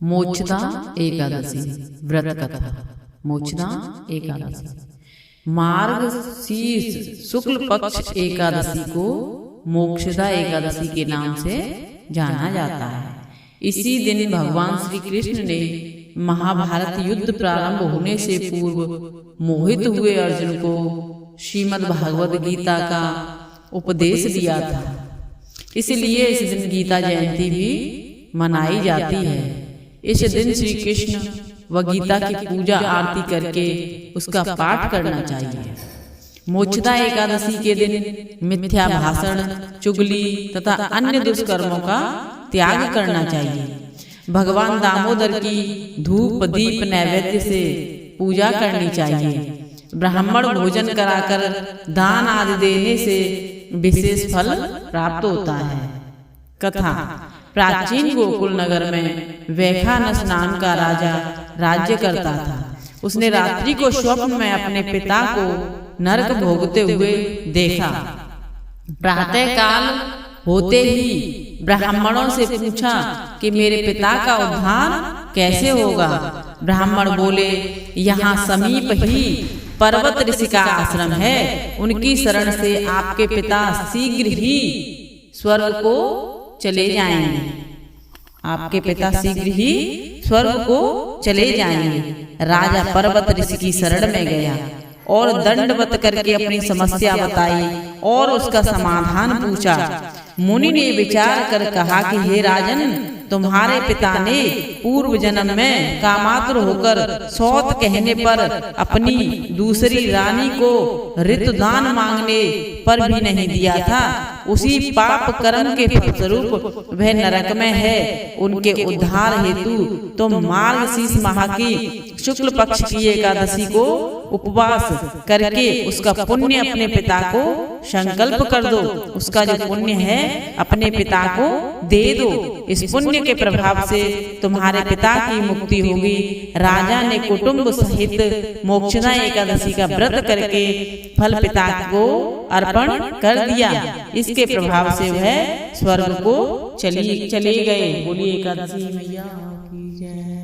मोक्षदा एकादशी व्रत कथा। मोक्षदा एकादशी मार्गशीर्ष शुक्ल पक्ष एकादशी को मोक्षदा एकादशी के नाम से जाना जाता है। इसी दिन भगवान श्री कृष्ण ने महाभारत युद्ध प्रारंभ होने से पूर्व मोहित हुए अर्जुन को श्रीमद् भागवत गीता का उपदेश दिया था। इसलिए इस दिन गीता जयंती भी मनाई जाती है। इस दिन श्री कृष्ण व गीता की पूजा आरती करके उसका पाठ करना चाहिए। मोक्षदा एकादशी के दिन मिथ्या भाषण, चुगली तथा अन्य दुष्कर्मों का त्याग करना चाहिए। भगवान दामोदर की धूप दीप नैवेद्य से पूजा करनी चाहिए। ब्राह्मण भोजन कराकर दान आदि देने से विशेष फल प्राप्त होता है। कथा। प्राचीन गोकुल नगर में वैखानस नाम का राजा राज्य करता था। उसने रात्रि को स्वप्न में अपने पिता को नरक भोगते हुए देखा। प्रातः काल होते ही ब्राह्मणों से पूछा कि मेरे पिता का उद्धार कैसे होगा। ब्राह्मण बोले, यहाँ समीप ही पर्वत ऋषि का आश्रम है। उनकी शरण से आपके पिता शीघ्र ही स्वर्ग को चले जाएंगे। आपके पिता शीघ्र ही स्वर्ग को चले जाएंगे। राजा पर्वत ऋषि की शरण में गया और दंडवत करके अपनी समस्या बताई और उसका समाधान पूछा। मुनि ने विचार कर कहा कि हे राजन, तुम्हारे पिता ने पूर्व जन्म में कामातुर होकर सौत कहने पर अपनी दूसरी रानी को ऋतुदान मांगने पर भी नहीं दिया था। उसी पाप कर्म के फलस्वरूप वह नरक में है। उनके उद्धार हेतु तुम मार्गशीर्ष माह की शुक्ल पक्ष की एकादशी को उपवास करके उसका पुण्य अपने पिता को संकल्प कर दो। उसका जो पुण्य है अपने पिता को दे दो। इस पुण्य के प्रभाव से तुम्हारे पिता की मुक्ति होगी। राजा ने कुटुंब सहित मोक्षदा एकादशी का व्रत करके फल पिता को अर्पण कर दिया। इसके प्रभाव से वह स्वर्ग को चले गए। बोलिए एकादशी मैया की जय।